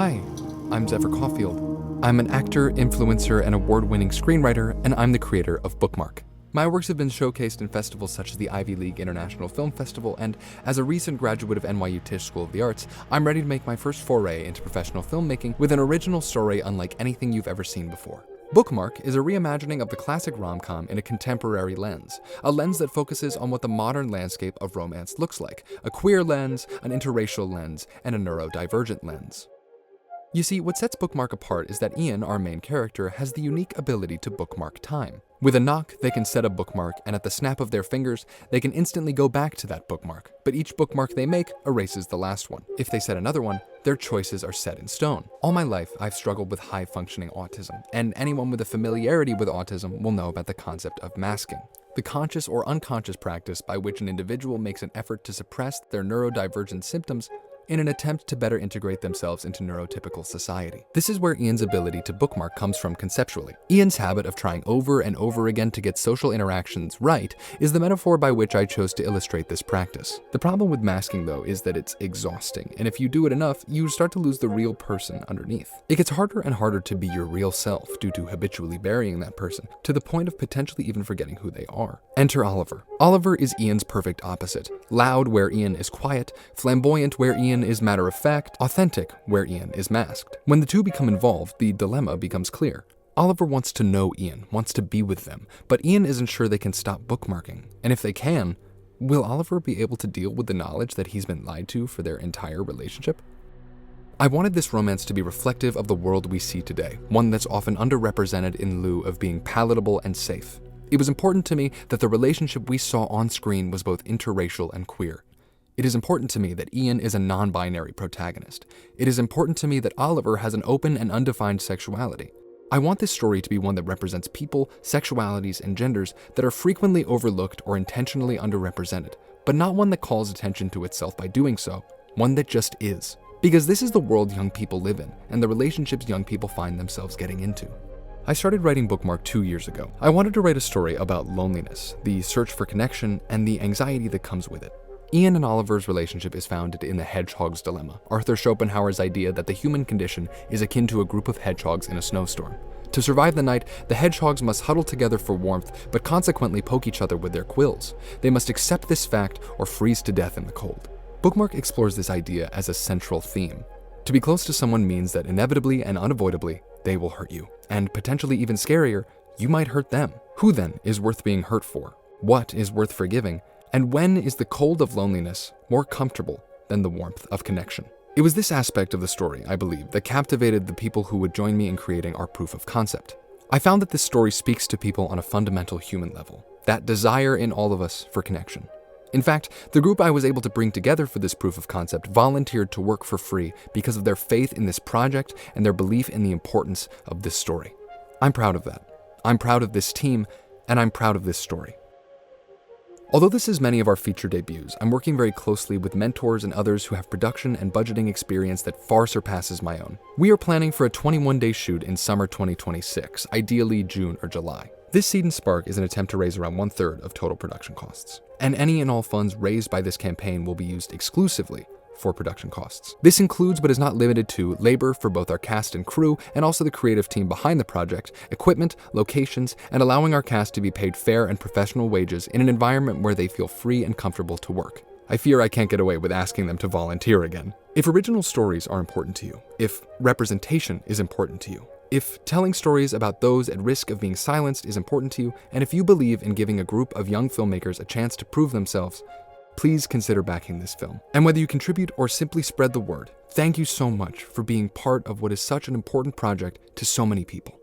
Hi, I'm Zephyr Caulfield. I'm an actor, influencer, and award-winning screenwriter, and I'm the creator of Bookmark. My works have been showcased in festivals such as the Ivy League International Film Festival, and as a recent graduate of NYU Tisch School of the Arts, I'm ready to make my first foray into professional filmmaking with an original story unlike anything you've ever seen before. Bookmark is a reimagining of the classic rom-com in a contemporary lens, a lens that focuses on what the modern landscape of romance looks like, a queer lens, an interracial lens, and a neurodivergent lens. You see, what sets Bookmark apart is that Ian, our main character, has the unique ability to bookmark time. With a knock, they can set a bookmark, and at the snap of their fingers, they can instantly go back to that bookmark. But each bookmark they make erases the last one. If they set another one, their choices are set in stone. All my life, I've struggled with high-functioning autism, and anyone with a familiarity with autism will know about the concept of masking. The conscious or unconscious practice by which an individual makes an effort to suppress their neurodivergent symptoms in an attempt to better integrate themselves into neurotypical society. This is where Ian's ability to bookmark comes from conceptually. Ian's habit of trying over and over again to get social interactions right is the metaphor by which I chose to illustrate this practice. The problem with masking, though, is that it's exhausting, and if you do it enough, you start to lose the real person underneath. It gets harder and harder to be your real self due to habitually burying that person, to the point of potentially even forgetting who they are. Enter Oliver. Oliver is Ian's perfect opposite. Loud where Ian is quiet, flamboyant where Ian is matter-of-fact, authentic where Ian is masked. When the two become involved, the dilemma becomes clear. Oliver wants to know Ian, wants to be with them, but Ian isn't sure they can stop bookmarking. And if they can, will Oliver be able to deal with the knowledge that he's been lied to for their entire relationship? I wanted this romance to be reflective of the world we see today, one that's often underrepresented in lieu of being palatable and safe. It was important to me that the relationship we saw on screen was both interracial and queer. It is important to me that Ian is a non-binary protagonist. It is important to me that Oliver has an open and undefined sexuality. I want this story to be one that represents people, sexualities, and genders that are frequently overlooked or intentionally underrepresented, but not one that calls attention to itself by doing so, one that just is. Because this is the world young people live in, and the relationships young people find themselves getting into. I started writing Bookmark 2 years ago. I wanted to write a story about loneliness, the search for connection, and the anxiety that comes with it. Ian and Oliver's relationship is founded in the hedgehog's dilemma, Arthur Schopenhauer's idea that the human condition is akin to a group of hedgehogs in a snowstorm. To survive the night, the hedgehogs must huddle together for warmth, but consequently poke each other with their quills. They must accept this fact or freeze to death in the cold. Bookmark explores this idea as a central theme. To be close to someone means that inevitably and unavoidably, they will hurt you. And potentially even scarier, you might hurt them. Who then is worth being hurt for? What is worth forgiving? And when is the cold of loneliness more comfortable than the warmth of connection? It was this aspect of the story, I believe, that captivated the people who would join me in creating our proof of concept. I found that this story speaks to people on a fundamental human level, that desire in all of us for connection. In fact, the group I was able to bring together for this proof of concept volunteered to work for free because of their faith in this project and their belief in the importance of this story. I'm proud of that. I'm proud of this team, and I'm proud of this story. Although this is many of our feature debuts, I'm working very closely with mentors and others who have production and budgeting experience that far surpasses my own. We are planning for a 21-day shoot in summer 2026, ideally June or July. This Seed and Spark is an attempt to raise around 1/3 of total production costs. And any and all funds raised by this campaign will be used exclusively for production costs. This includes but is not limited to labor for both our cast and crew and also the creative team behind the project, equipment, locations, and allowing our cast to be paid fair and professional wages in an environment where they feel free and comfortable to work. I fear I can't get away with asking them to volunteer again. If original stories are important to you, if representation is important to you, if telling stories about those at risk of being silenced is important to you, and if you believe in giving a group of young filmmakers a chance to prove themselves, please consider backing this film. And whether you contribute or simply spread the word, thank you so much for being part of what is such an important project to so many people.